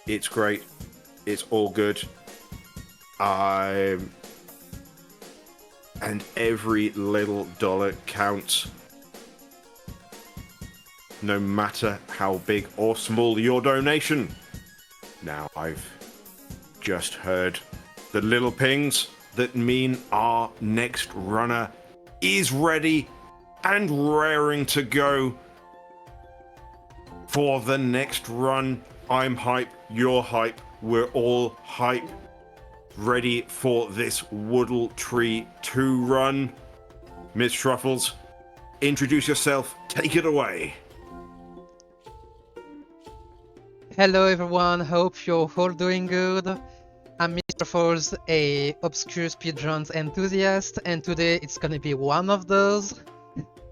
It's great. It's all good. I and every little dollar counts, no matter how big or small your donation. Now I've just heard the little pings that mean our next runner is ready and raring to go for the next run. I'm hype, you're hype, we're all hype. Ready for this Woodle Tree 2 run. MsTruffles, introduce yourself, take it away. Hello everyone, hope you're all doing good. I'm MsTruffles, a obscure speedruns enthusiast, and today it's gonna be one of those.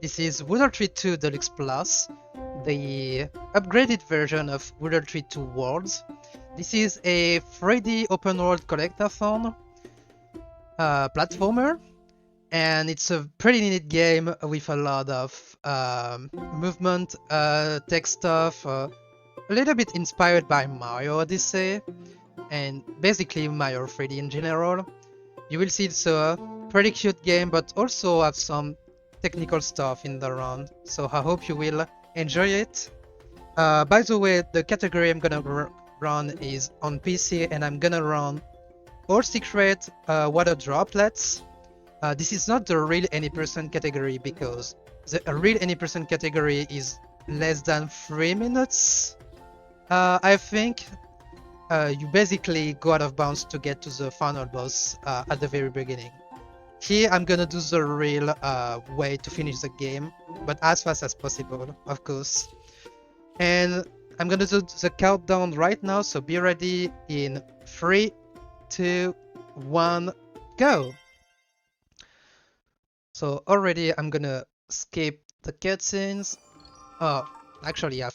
This is Woodle Tree 2 Deluxe Plus, the upgraded version of Woodle Tree 2 Worlds. This is a 3D open world collectathon platformer, and it's a pretty neat game with a lot of movement, tech stuff, a little bit inspired by Mario Odyssey, and basically Mario 3D in general. You will see it's a pretty cute game, but also have some technical stuff in the run, so I hope you will enjoy it. By the way, the category I'm gonna run is on PC, and I'm gonna run All Secret Water Droplets. This is not the real any percent category because the real any percent category is less than 3 minutes. I think you basically go out of bounds to get to the final boss at the very beginning. Here I'm gonna do the real way to finish the game, but as fast as possible, of course. And I'm gonna do the countdown right now, so be ready in 3, 2, 1, go! So already I'm gonna skip the cutscenes. Oh, actually I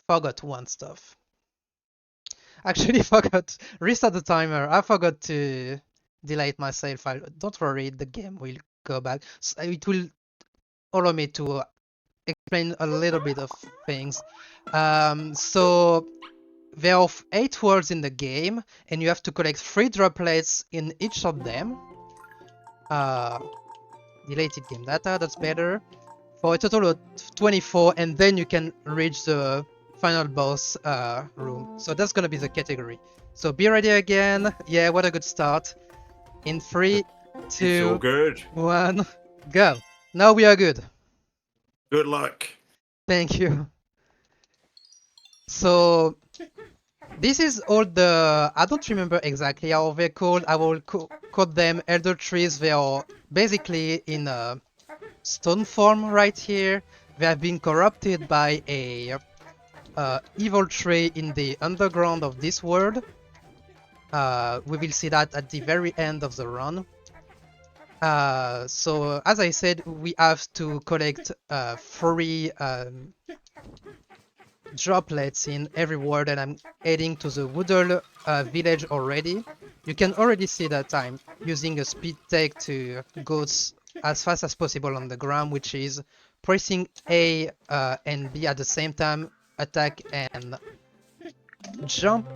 forgot one stuff. Actually forgot, restart the timer. I forgot to delete my save file. Don't worry, the game will go back. So it will allow me to explain a little bit of things. So there are 8 worlds in the game, and you have to collect 3 droplets in each of them. Deleted game data, that's better. For a total of 24, and then you can reach the final boss room. So that's gonna be the category. So be ready again. Yeah, what a good start. In 3, It's 2, all good. 1, go. Now we are good. Good luck. Thank you. So this is all the, I don't remember exactly how they're called. I will call them elder trees. They are basically in a stone form right here. They have been corrupted by a evil tree in the underground of this world. We will see that at the very end of the run. So as I said, we have to collect 3 droplets in every world, and I'm heading to the Woodle village already. You can already see that I'm using a speed tech to go as fast as possible on the ground, which is pressing A and B at the same time, attack and jump.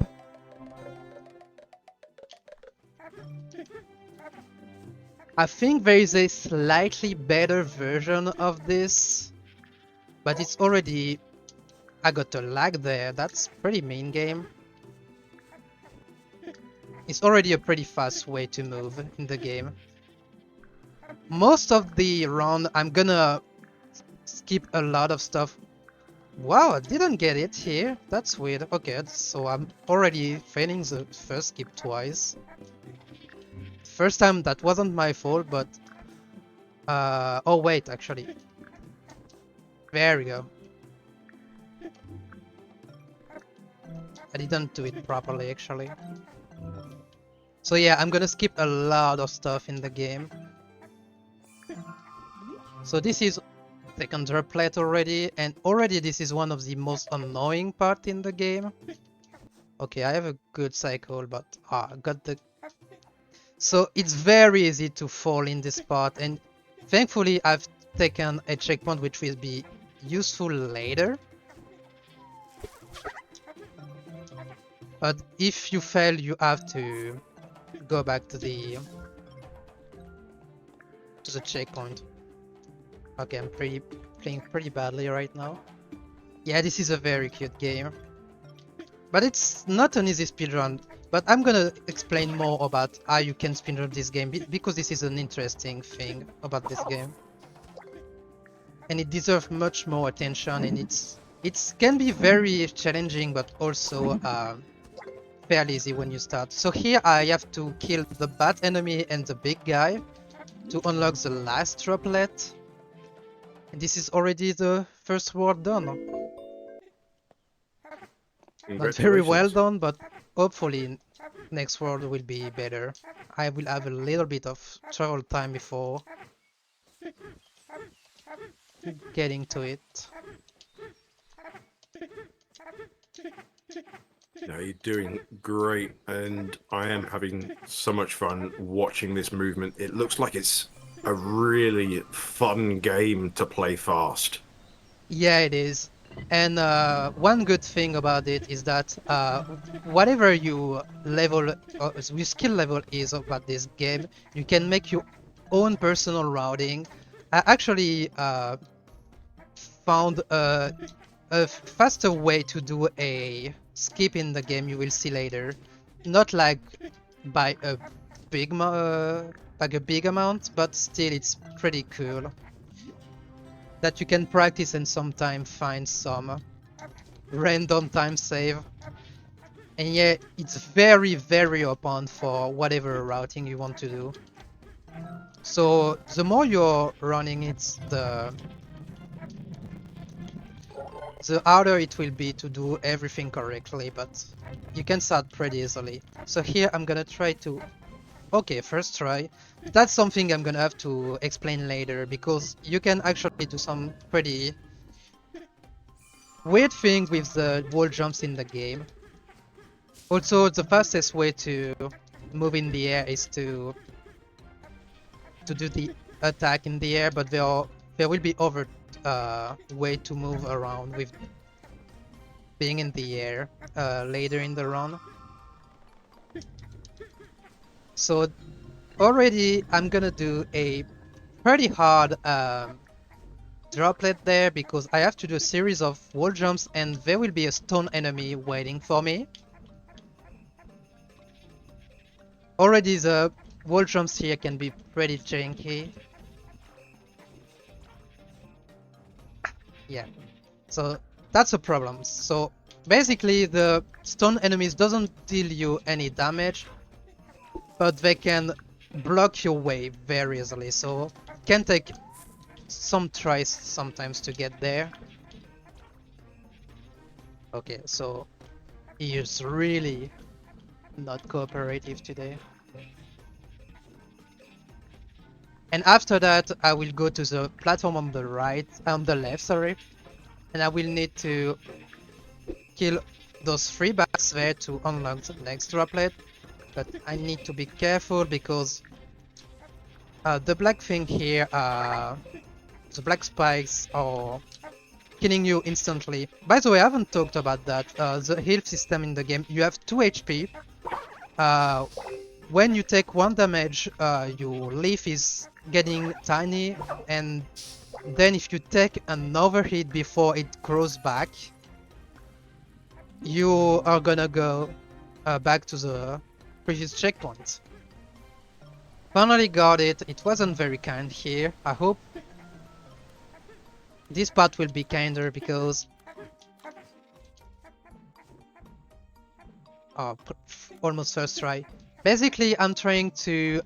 I think there is a slightly better version of this, but it's already... I got a lag there, that's pretty mean game. It's already a pretty fast way to move in the game. Most of the run I'm gonna skip a lot of stuff. Wow, I didn't get it here, that's weird. Okay, so I'm already failing the first skip twice. First time that wasn't my fault, but... oh wait, actually. There we go. I didn't do it properly, actually. So yeah, I'm gonna skip a lot of stuff in the game. So this is second droplet already, and already this is one of the most annoying part in the game. Okay, I have a good cycle, but I got the... So it's very easy to fall in this part, and thankfully I've taken a checkpoint which will be useful later. But if you fail, you have to go back to the checkpoint. Okay, I'm playing pretty badly right now. Yeah, this is a very cute game. But it's not an easy speedrun. But I'm gonna explain more about how you can speedrun this game because this is an interesting thing about this game. And it deserves much more attention, and it can be very challenging but also fairly easy when you start. So here I have to kill the bad enemy and the big guy to unlock the last droplet. And this is already the first world done. Not very well done, but hopefully next world will be better. I will have a little bit of travel time before getting to it. No, you're doing great, and I am having so much fun watching this movement. It looks like it's a really fun game to play fast. Yeah, it is. And one good thing about it is that whatever you level, your skill level is about this game, you can make your own personal routing. I actually found a faster way to do a skip in the game. You will see later, not like by a big amount, but still it's pretty cool that you can practice and sometimes find some random time save. And yeah, it's very open for whatever routing you want to do. So the more you're running it, the harder it will be to do everything correctly, but you can start pretty easily. So here I'm gonna try to... Okay, first try. That's something I'm gonna have to explain later, because you can actually do some pretty weird things with the wall jumps in the game. Also, the fastest way to move in the air is to do the attack in the air, but there will be other way to move around with being in the air later in the run. So already I'm gonna do a pretty hard droplet there, because I have to do a series of wall jumps and there will be a stone enemy waiting for me. Already the wall jumps here can be pretty janky. Yeah, so that's a problem. So basically the stone enemies doesn't deal you any damage, but they can block your way very easily, so it can take some tries sometimes to get there. Okay, so he is really not cooperative today. And after that I will go to the platform on the right, on the left, sorry, and I will need to kill those 3 bats there to unlock the next droplet. But I need to be careful because the black thing here, the black spikes are killing you instantly. By the way, I haven't talked about that. The health system in the game, you have 2 HP. When you take 1 damage, your leaf is getting tiny, and then if you take another hit before it grows back, you are gonna go back to the previous checkpoint. Finally got it. It wasn't very kind here. I hope this part will be kinder, because almost first try. Basically, I'm trying to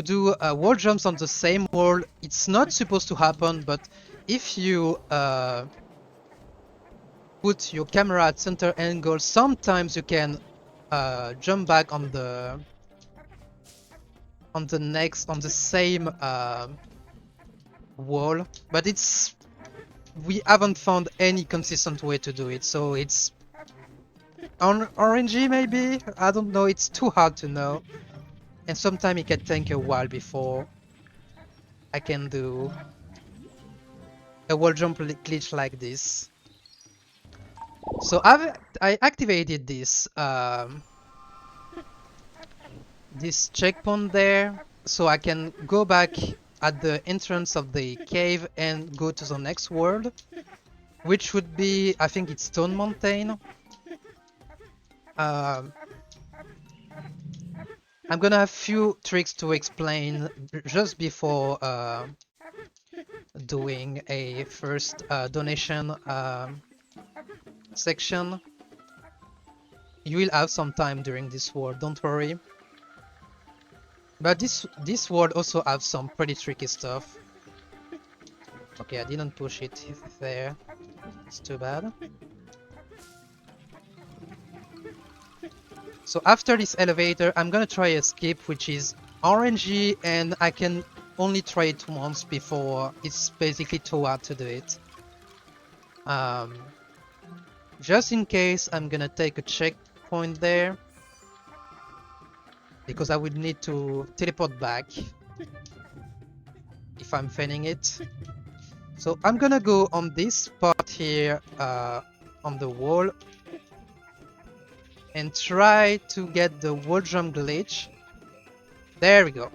do wall jumps on the same wall. It's not supposed to happen, but if you put your camera at center angle, sometimes you can jump back on the same wall, but we haven't found any consistent way to do it, so it's orangey maybe? I don't know, it's too hard to know. And sometimes it can take a while before I can do a wall jump glitch like this. So I activated this checkpoint there, so I can go back at the entrance of the cave and go to the next world, which would be, I think it's Stone Mountain. Um, I'm gonna have few tricks to explain just before doing a first donation section. You will have some time during this world, don't worry. But this world also has some pretty tricky stuff. Okay, I didn't push it there. It's too bad. So after this elevator, I'm gonna try a skip, which is orangey, and I can only try it once before it's basically too hard to do it. Just in case, I'm gonna take a checkpoint there, because I would need to teleport back if I'm failing it. So I'm gonna go on this part here on the wall and try to get the wall jump glitch. There we go.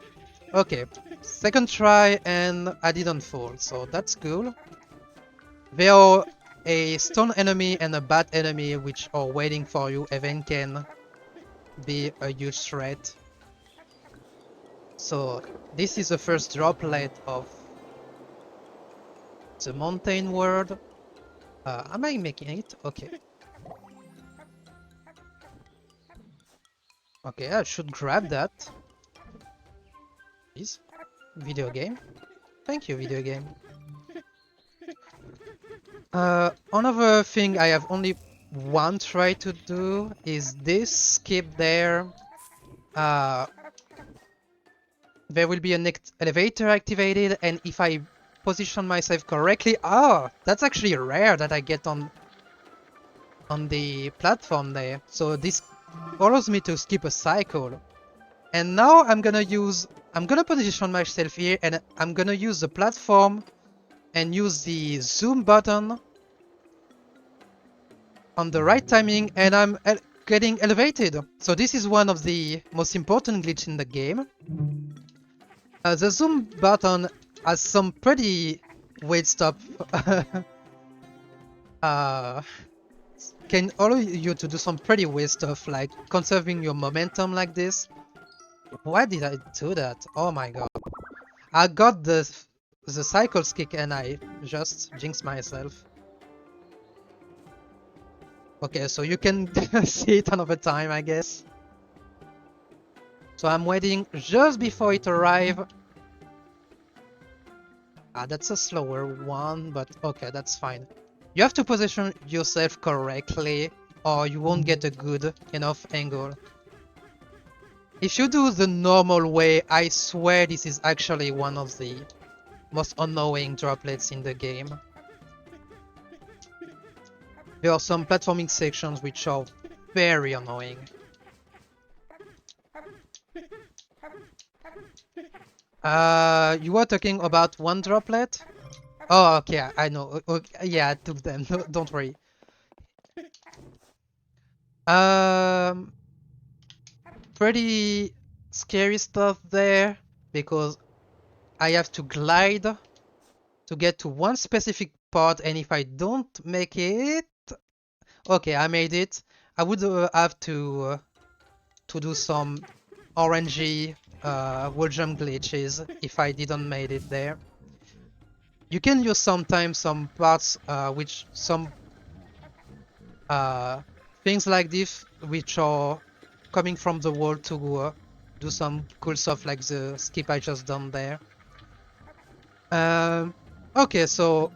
Okay, second try and I didn't fall, so that's cool. There are a stone enemy and a bat enemy which are waiting for you and can be a huge threat. So this is the first droplet of the mountain world. Am I making it? Okay. Okay, I should grab that. Please. Video game. Thank you, video game. Another thing I have only one try to do is this skip there. There will be a next elevator activated, and if I position myself correctly, that's actually rare that I get on the platform there. So this allows me to skip a cycle. And now I'm gonna position myself here, and I'm gonna use the platform and use the zoom button on the right timing, and I'm getting elevated. So this is one of the most important glitches in the game. The zoom button has some pretty weird stuff. Can allow you to do some pretty weird stuff, like conserving your momentum like this. Why did I do that? Oh my god. I got the cycles kick and I just jinxed myself. Okay, so you can see it another time, I guess. So I'm waiting just before it arrives. That's a slower one, but okay, that's fine. You have to position yourself correctly or you won't get a good enough angle. If you do the normal way, I swear this is actually one of the most annoying droplets in the game. There are some platforming sections which are very annoying. You were talking about one droplet? Oh, okay, I know. Okay, yeah, I took them. Don't worry. Pretty scary stuff there, because I have to glide to get to one specific part, and if I don't make it... Okay, I made it. I would have to do some orangey wall jump glitches if I didn't made it there. You can use sometimes some parts which some things like this which are coming from the wall to do some cool stuff like the skip I just done there. Okay, so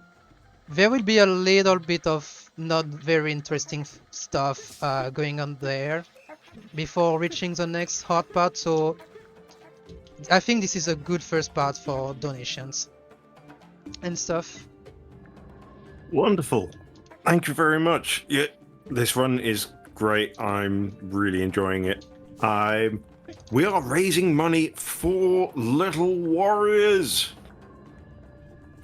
there will be a little bit of not very interesting stuff going on there before reaching the next hard part, so I think this is a good first part for donations and stuff. Wonderful. Thank you very much. Yeah, this run is great. I'm really enjoying it. We are raising money for Little Warriors.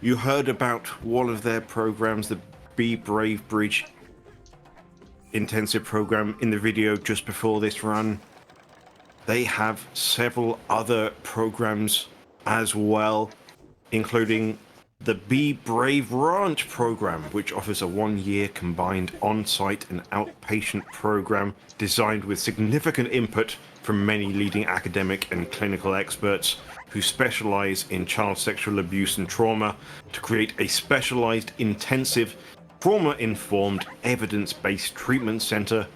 You heard about one of their programs, the Be Brave Bridge. intensive program in the video just before this run. They have several other programs as well, including the Be Brave Ranch program, which offers a 1-year combined on-site and outpatient program designed with significant input from many leading academic and clinical experts who specialize in child sexual abuse and trauma to create a specialized, intensive, trauma-informed, evidence-based treatment center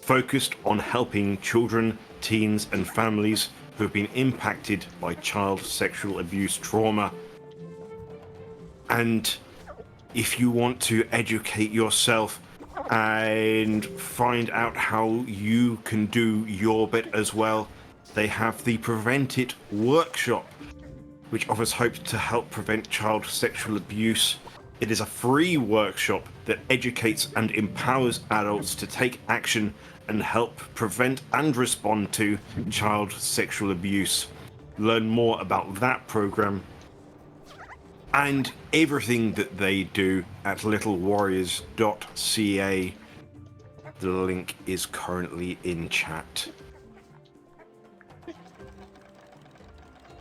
focused on helping children, teens, and families who have been impacted by child sexual abuse trauma. And if you want to educate yourself and find out how you can do your bit as well, they have the Prevent-A-Thon workshop, which offers hope to help prevent child sexual abuse. It is a free workshop that educates and empowers adults to take action and help prevent and respond to child sexual abuse. Learn more about that program and everything that they do at littlewarriors.ca. The link is currently in chat.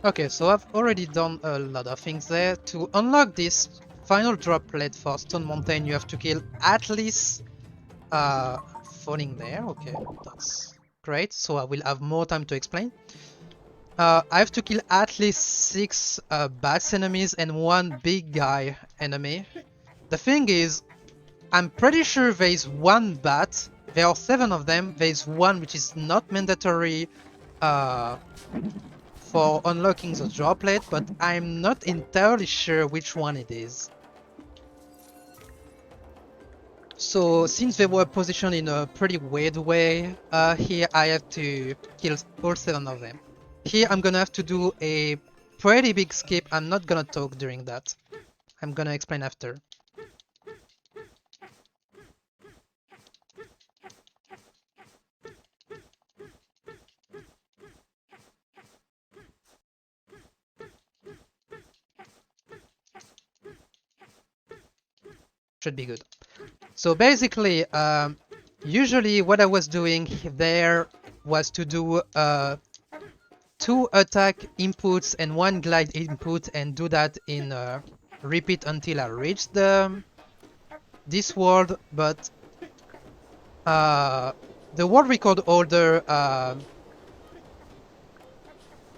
Okay, so I've already done a lot of things there. To unlock this final droplet for Stone Mountain, you have to kill at least falling there. Okay, that's great. So I will have more time to explain. I have to kill at least 6 bats enemies and 1 big guy enemy. The thing is, I'm pretty sure there is 1 bat. There are 7 of them. There is 1 which is not mandatory for unlocking the droplet, but I'm not entirely sure which one it is. So since they were positioned in a pretty weird way, here I have to kill all 7 of them. Here I'm gonna have to do a pretty big skip. I'm not gonna talk during that. I'm gonna explain after. Should be good. So basically, usually what I was doing there was to do 2 attack inputs and 1 glide input, and do that in repeat until I reach this world. But the world record holder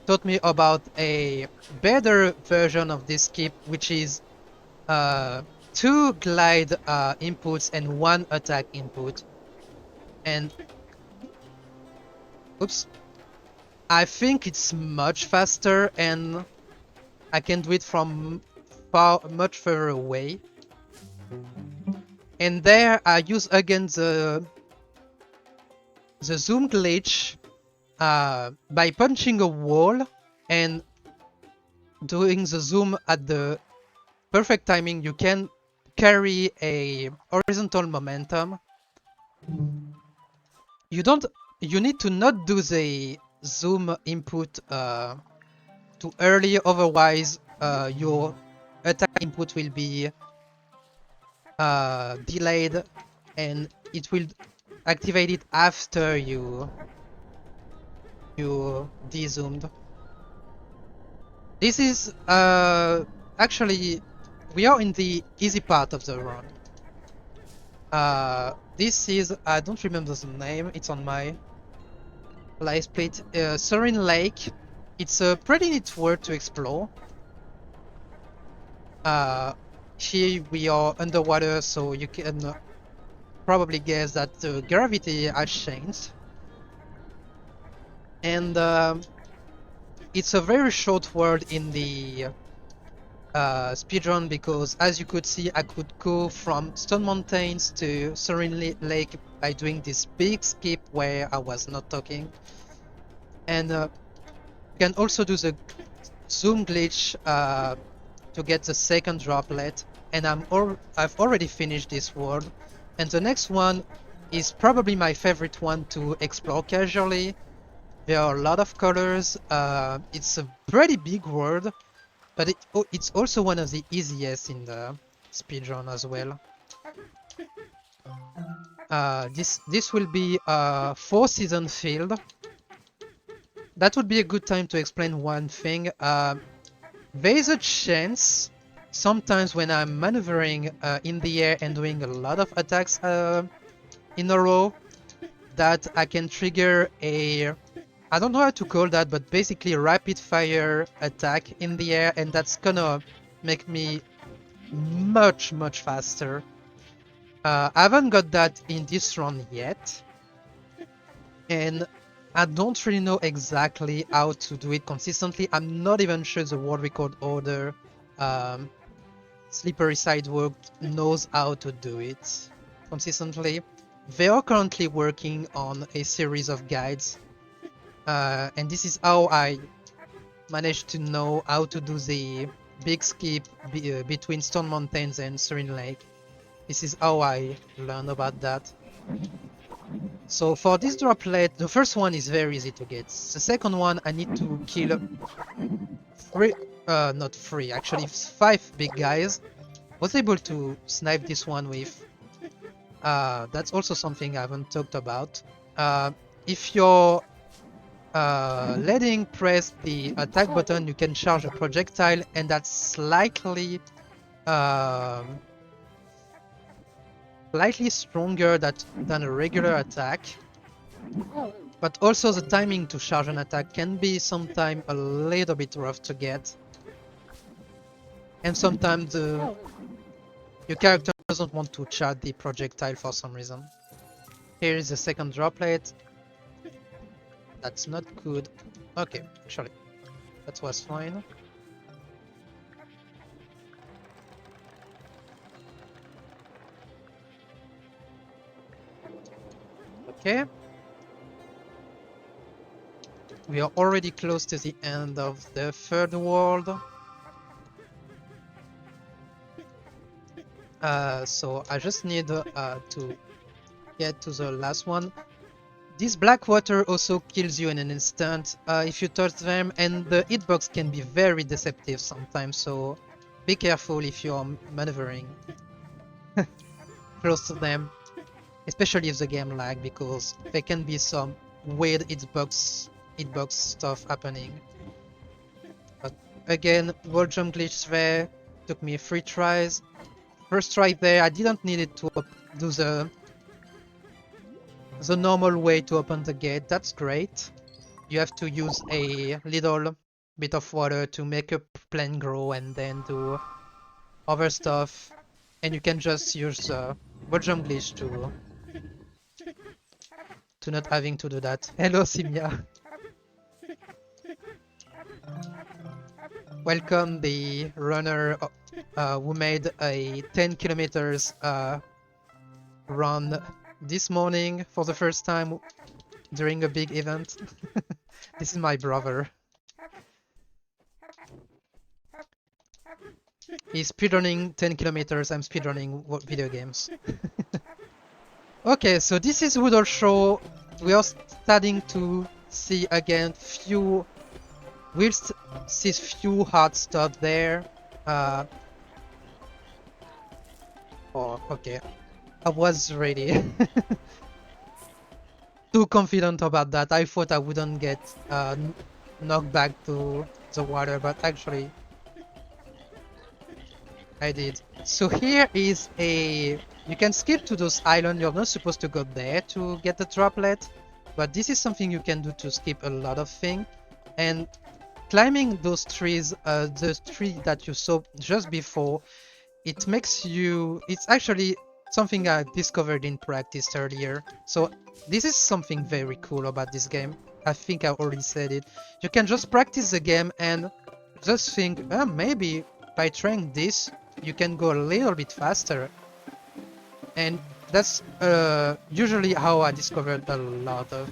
taught me about a better version of this skip, which is 2 glide inputs and 1 attack input. And oops, I think it's much faster and I can do it from much further away. And there I use again the zoom glitch by punching a wall and doing the zoom at the perfect timing. You can carry a horizontal momentum. You need to not do the zoom input too early, otherwise your attack input will be delayed and it will activate it after you de-zoomed. This is actually, we are in the easy part of the run. This is, I don't remember the name, it's on my live split. Serene Lake. It's a pretty neat world to explore. Here we are underwater, so you can probably guess that the gravity has changed. And it's a very short world in the speedrun, because as you could see, I could go from Stone Mountains to Serene Lake by doing this big skip where I was not talking. And you can also do the zoom glitch to get the second droplet. And I've already finished this world. And the next one is probably my favorite one to explore casually. There are a lot of colors. It's a pretty big world, but it's also one of the easiest in the speedrun as well. This will be a 4-season field. That would be a good time to explain one thing. There is a chance sometimes when I'm maneuvering in the air and doing a lot of attacks in a row that I can trigger a, I don't know how to call that, but basically a rapid fire attack in the air, and that's gonna make me much faster. I haven't got that in this run yet, and I don't really know exactly how to do it consistently. I'm not even sure the world record order Slippery Sidewalk knows how to do it consistently. They are currently working on a series of guides, and this is how I managed to know how to do the big skip between Stone Mountains and Serene Lake. This is how I learned about that. So for this droplet, the first one is very easy to get. The second one, I need to kill not three, actually 5 big guys. Was able to snipe this one with. That's also something I haven't talked about. If you're letting press the attack button, you can charge a projectile, and that's slightly stronger than a regular attack. But also the timing to charge an attack can be sometimes a little bit rough to get. And sometimes your character doesn't want to charge the projectile for some reason. Here is the second droplet. That's not good. Okay, actually, that was fine. Okay. We are already close to the end of the third world. So I just need to get to the last one. This black water also kills you in an instant if you touch them, and the hitbox can be very deceptive sometimes, so be careful if you're maneuvering close to them, especially if the game lag, because there can be some weird hitbox stuff happening. But again, wall jump glitch there, took me 3 tries. First try there, I didn't need it to do the normal way to open the gate. That's great. You have to use a little bit of water to make a plant grow and then do other stuff. And you can just use the wall jump glitch to not having to do that. Hello, Simia. Welcome, the runner who made a 10 kilometers run this morning for the first time during a big event. This is my brother. He's speedrunning 10 kilometers, I'm speedrunning video games. Okay, so this is Woodle Show. We are starting to see again we'll see few hard stuff there. Oh, okay. I was ready. Too confident about that. I thought I wouldn't get knocked back to the water, but actually I did. So here is you can skip to those islands. You're not supposed to go there to get the droplet, but this is something you can do to skip a lot of things. And climbing those trees, the tree that you saw just before, it makes you, it's actually something I discovered in practice earlier. So this is something very cool about this game. I think I already said it. You can just practice the game and just think, maybe by trying this, you can go a little bit faster. And that's usually how I discovered a lot of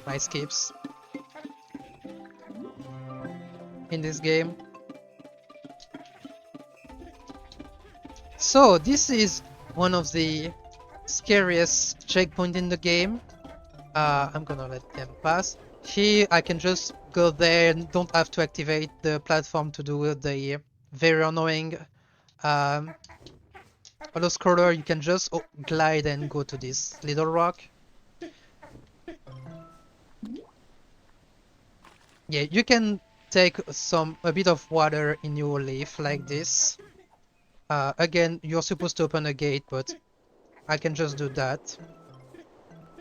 my skips in this game. So this is one of the scariest checkpoints in the game. I'm gonna let them pass. Here I can just go there and don't have to activate the platform to do the very annoying auto-scroller, you can just glide and go to this little rock. Yeah, you can take a bit of water in your leaf like this. Again, you're supposed to open a gate, but I can just do that.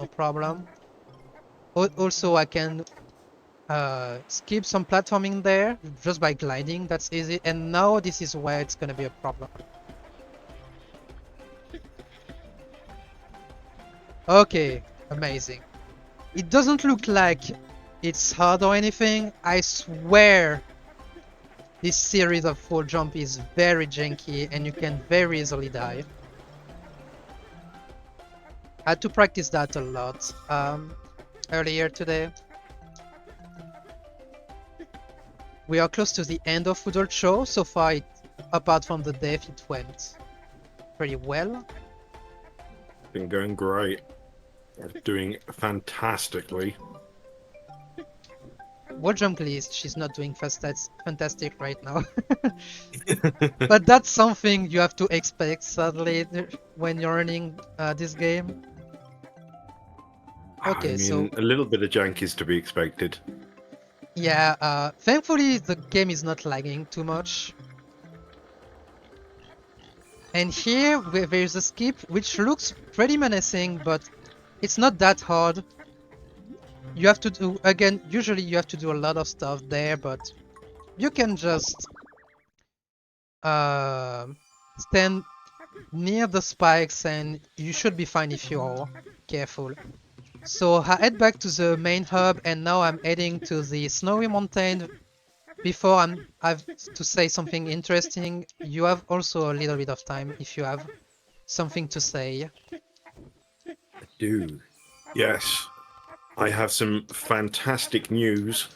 No problem. Also, I can skip some platforming there just by gliding. That's easy. And now this is where it's gonna be a problem. Okay, amazing. It doesn't look like it's hard or anything. I swear this series of full jump is very janky and you can very easily die. I had to practice that a lot earlier today. We are close to the end of Woodle show. So far, apart from the death, it went pretty well. Been going great. Doing fantastically. Wall jump list, she's not doing fantastic right now. But that's something you have to expect, sadly, when you're running this game. Okay, I mean, so a little bit of jank is to be expected. yeah, thankfully the game is not lagging too much. And here there's a skip which looks pretty menacing, but it's not that hard. You have to do, again, usually you have to do a lot of stuff there, but you can just stand near the spikes and you should be fine if you're careful. So I head back to the main hub and now I'm heading to the snowy mountain. Before I have to say something interesting, you have also a little bit of time if you have something to say. I do. Yes. I have some fantastic news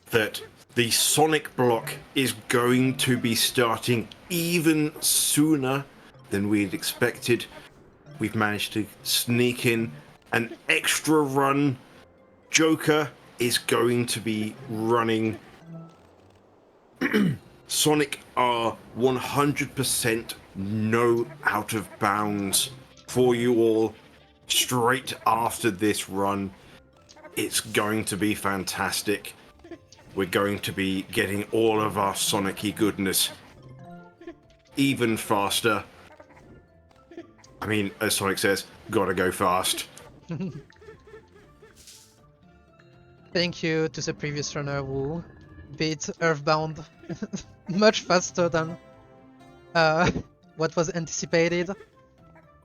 that the Sonic block is going to be starting even sooner than we had expected. We've managed to sneak in an extra run. Joker is going to be running. Sonic are 100% no out of bounds for you all straight after this run. It's going to be fantastic. We're going to be getting all of our Sonic-y goodness even faster. I mean, as Sonic says, gotta go fast. Thank you to the previous runner who beat Earthbound much faster than what was anticipated.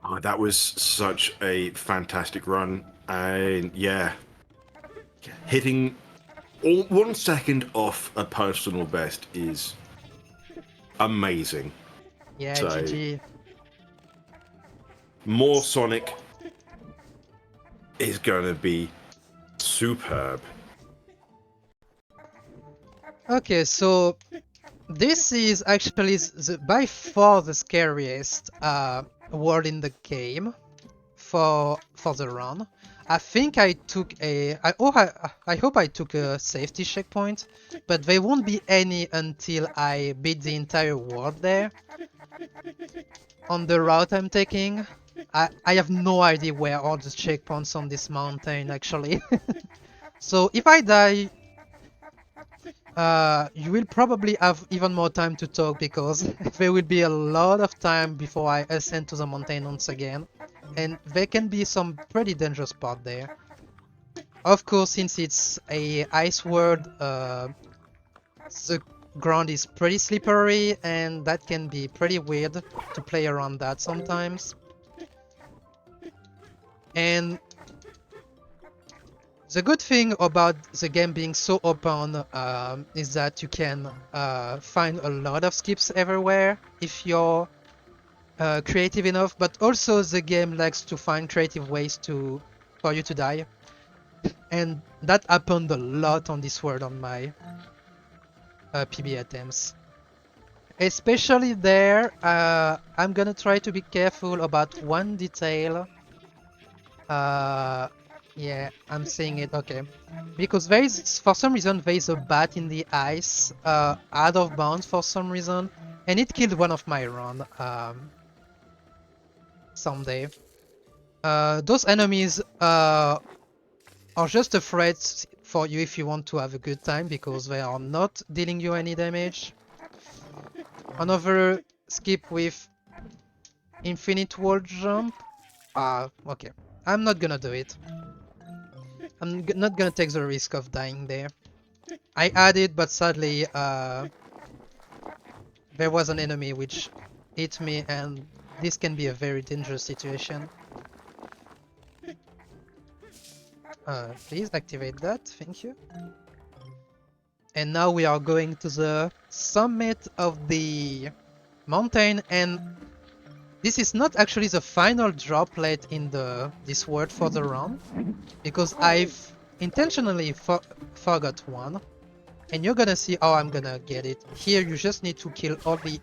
Oh, that was such a fantastic run. And yeah, hitting 1 second off a personal best is amazing. Yeah, So, GG. more Sonic is gonna be superb. Okay, so this is actually by far the scariest world in the game for the run. I think I took I hope I took a safety checkpoint, but there won't be any until I beat the entire world there. On the route I'm taking, I have no idea where all the checkpoints on this mountain actually. So if I die, you will probably have even more time to talk because there will be a lot of time before I ascend to the mountain once again. And there can be some pretty dangerous part there. Of course, since it's a ice world, the ground is pretty slippery and that can be pretty weird to play around that sometimes. And the good thing about the game being so open is that you can find a lot of skips everywhere if you're creative enough, but also the game likes to find creative ways for you to die. And that happened a lot on this world on my PB attempts. Especially there, I'm gonna try to be careful about one detail. Yeah, I'm seeing it, okay. Because for some reason, there is a bat in the ice, out of bounds for some reason, and it killed one of my run. someday. Those enemies are just afraid for you if you want to have a good time, because they are not dealing you any damage. Another skip with infinite wall jump. Okay. I'm not gonna do it. I'm not gonna take the risk of dying there. I added, but sadly, there was an enemy which hit me, and this can be a very dangerous situation. Please activate that, thank you. And now we are going to the summit of the mountain, and this is not actually the final droplet in this world for the run, because I've intentionally forgot one. And you're gonna see how I'm gonna get it. Here you just need to kill all the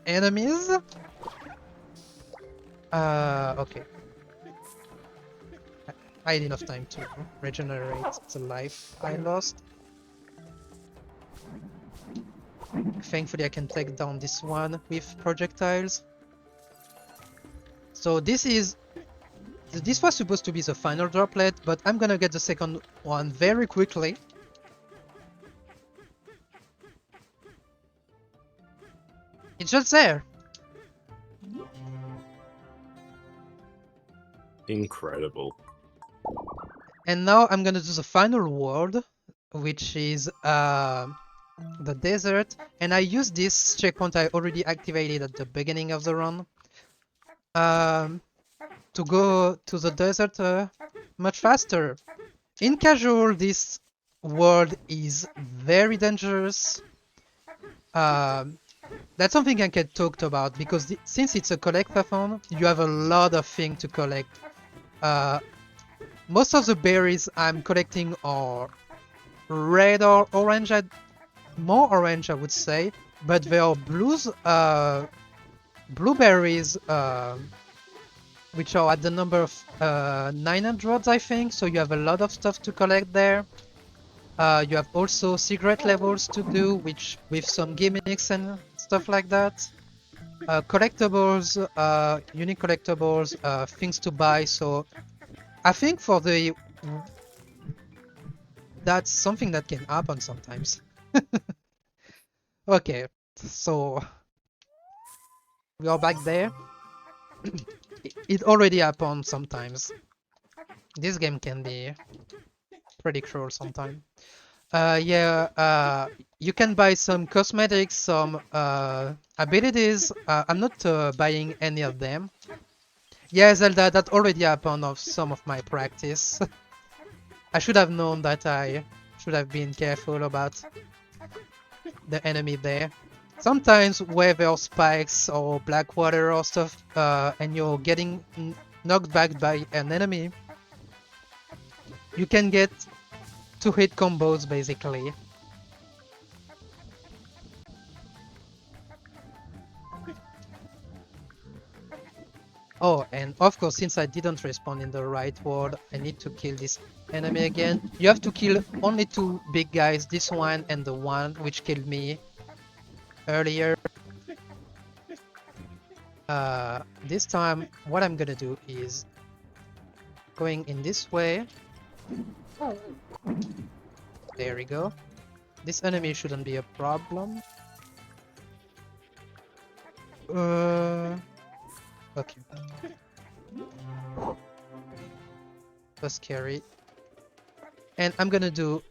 enemies. Okay. I had enough time to regenerate the life I lost. Thankfully I can take down this one with projectiles. So this was supposed to be the final droplet, but I'm gonna get the second one very quickly. It's just there. Incredible. And now I'm gonna do the final world, which is the desert. And I use this checkpoint I already activated at the beginning of the run to go to the desert much faster. In casual, this world is very dangerous. That's something I can talk about, because since it's a collect-a-thon, you have a lot of things to collect. Most of the berries I'm collecting are red or orange, more orange I would say, but there are blueberries, which are at the number of 900 I think, so you have a lot of stuff to collect there. You have also secret levels to do, which with some gimmicks and stuff like that. Collectibles, unique collectibles, things to buy. So I think that's something that can happen sometimes. Okay, so we are back there. It already happened sometimes. This game can be pretty cruel sometimes. You can buy some cosmetics, some abilities. I'm not buying any of them. Yeah, Zelda, that already happened of some of my practice. I should have known that I should have been careful about the enemy there. Sometimes where there are spikes or black water or stuff, and you're getting knocked back by an enemy, you can get 2-hit combos basically. Oh, and of course, since I didn't respawn in the right world, I need to kill this enemy again. You have to kill only 2 big guys, this one and the one which killed me earlier. This time, what I'm gonna do is going in this way. There we go. This enemy shouldn't be a problem. Okay. That's scary. And I'm gonna do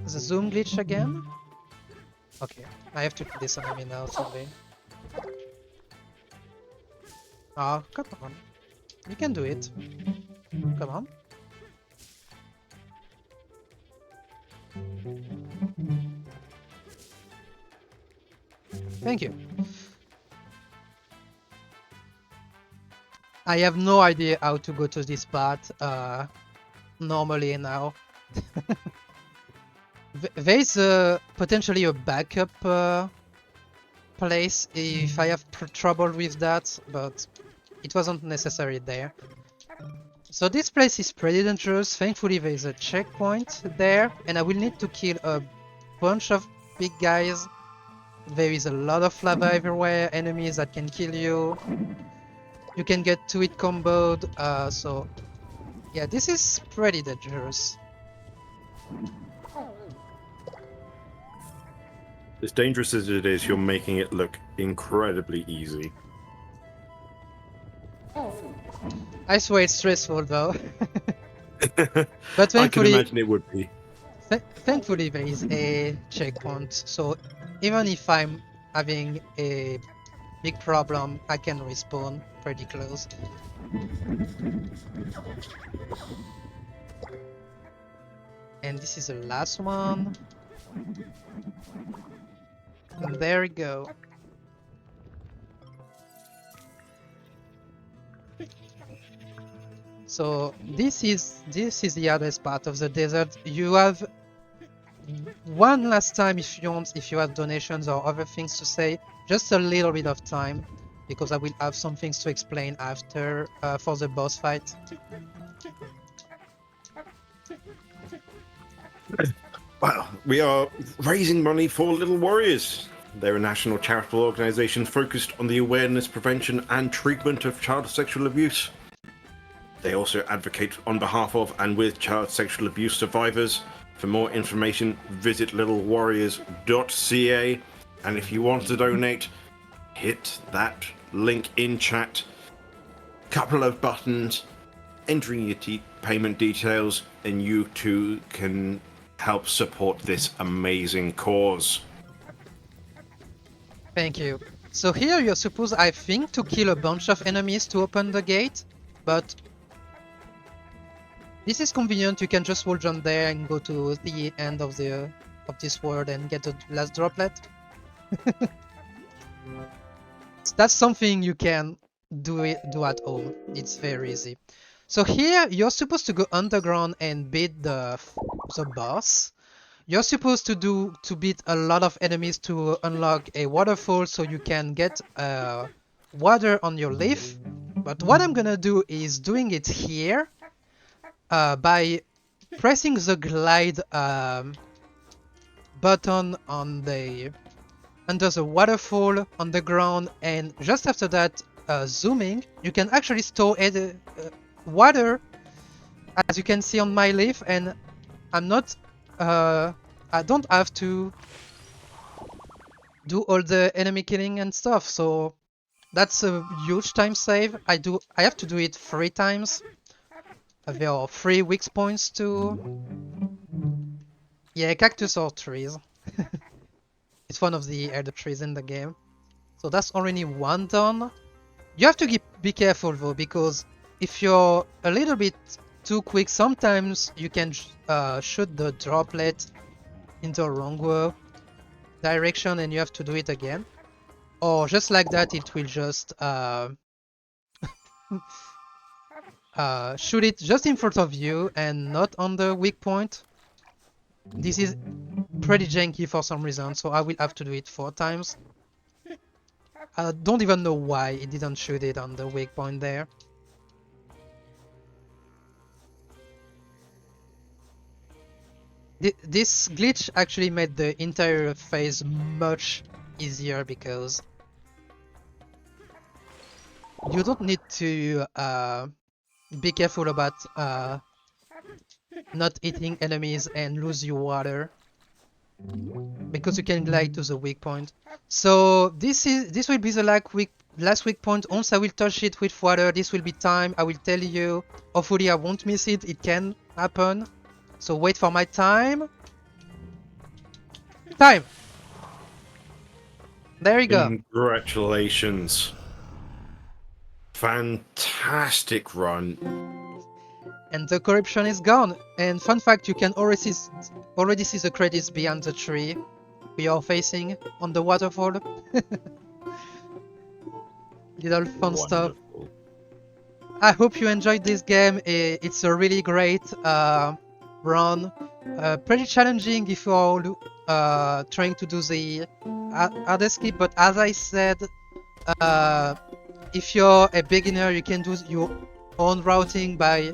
the zoom glitch again. Okay, I have to kill this enemy now, sorry. Oh, come on. You can do it. Come on. Thank you. I have no idea how to go to this path normally now. There's potentially a backup place if I have trouble with that, but it wasn't necessary there. So this place is pretty dangerous. Thankfully there's a checkpoint there, and I will need to kill a bunch of big guys. There is a lot of lava everywhere, enemies that can kill you. You can get 2-hit comboed, so yeah, this is pretty dangerous. As dangerous as it is, you're making it look incredibly easy. I swear it's stressful though. But I can thankfully, imagine it would be. thankfully there is a checkpoint, so even if I'm having a big problem, I can respawn pretty close. And this is the last one. And there we go. So this is the hardest part of the desert. You have one last time if you want, if you have donations or other things to say, just a little bit of time, because I will have some things to explain after for the boss fight. Well, we are raising money for Little Warriors. They're a national charitable organization focused on the awareness, prevention, and treatment of child sexual abuse. They also advocate on behalf of and with child sexual abuse survivors. For more information, visit littlewarriors.ca. And if you want to donate, hit that link in chat. Couple of buttons, entering your payment details, and you too can help support this amazing cause. Thank you. So here you're supposed, I think, to kill a bunch of enemies to open the gate, but this is convenient. You can just wall jump there and go to the end of this world and get the last droplet. That's something you can do at home. It's very easy. So here you're supposed to go underground and beat the boss. You're supposed to beat a lot of enemies to unlock a waterfall so you can get water on your leaf. But what I'm gonna do is doing it here by pressing the glide button on under the waterfall on the ground, and just after that zooming, you can actually store water, as you can see on my leaf, and I'm not I don't have to do all the enemy killing and stuff, so that's a huge time save. I have to do it 3 times. There are 3 weak points to... Yeah, cactus or trees. It's one of the elder trees in the game. So that's already 1 done. You have to be careful though, because if you're a little bit too quick, sometimes you can shoot the droplet in the wrong direction and you have to do it again. Or just like that, it will just shoot it just in front of you and not on the weak point. This is pretty janky for some reason, so I will have to do it 4 times. I don't even know why it didn't shoot it on the weak point there. This glitch actually made the entire phase much easier because you don't need to be careful about not hitting enemies and lose your water, because you can glide to the weak point. So this will be the last weak point. Once I will touch it with water, this will be time. I will tell you. Hopefully I won't miss it. It can happen. So wait for my time. Time! There you go. Congratulations. Fantastic run. And the corruption is gone. And fun fact, you can already see the credits behind the tree we are facing on the waterfall. Little fun stuff. I hope you enjoyed this game. It's a really great run. Pretty challenging if you're trying to do the hardest skip, but as I said, if you're a beginner, you can do your own routing by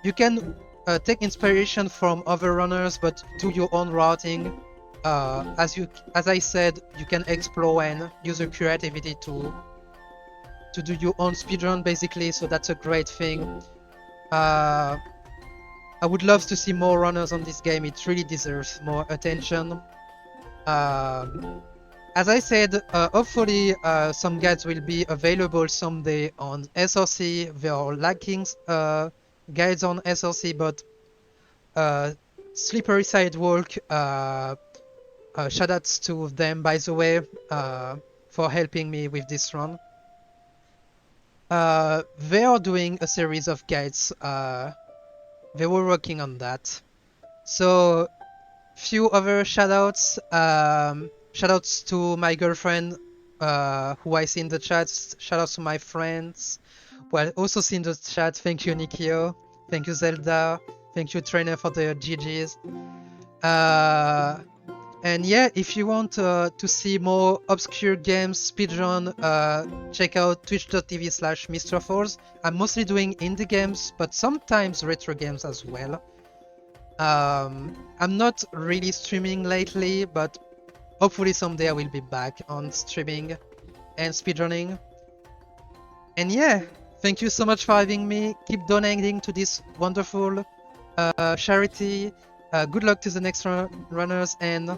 you can take inspiration from other runners, but do your own routing. As I said, you can explore and use your creativity to to do your own speedrun basically, so that's a great thing. I would love to see more runners on this game. It really deserves more attention. As I said, hopefully some guides will be available someday on SRC. There are lacking guides on SRC, but Slippery Sidewalk, shoutouts to them by the way, for helping me with this run. They are doing a series of guides. They were working on that. So, few other shoutouts. Shoutouts to my girlfriend, who I see in the chat. Shoutouts to my friends. Well, also see in the chat. Thank you, Nikio. Thank you, Zelda. Thank you, Trainer, for the GGs. And yeah, if you want to see more obscure games speedrun, check out twitch.tv/MsTruffles. I'm mostly doing indie games, but sometimes retro games as well. I'm not really streaming lately, but hopefully someday I will be back on streaming and speedrunning. And yeah, thank you so much for having me. Keep donating to this wonderful charity. Good luck to the next runners, and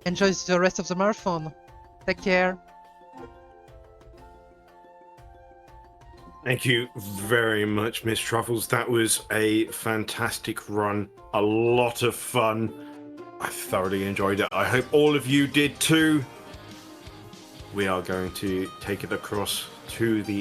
enjoy the rest of the marathon. Take care. Thank you very much, MsTruffles. That was a fantastic run. A lot of fun. I thoroughly enjoyed it. I hope all of you did too. We are going to take it across to the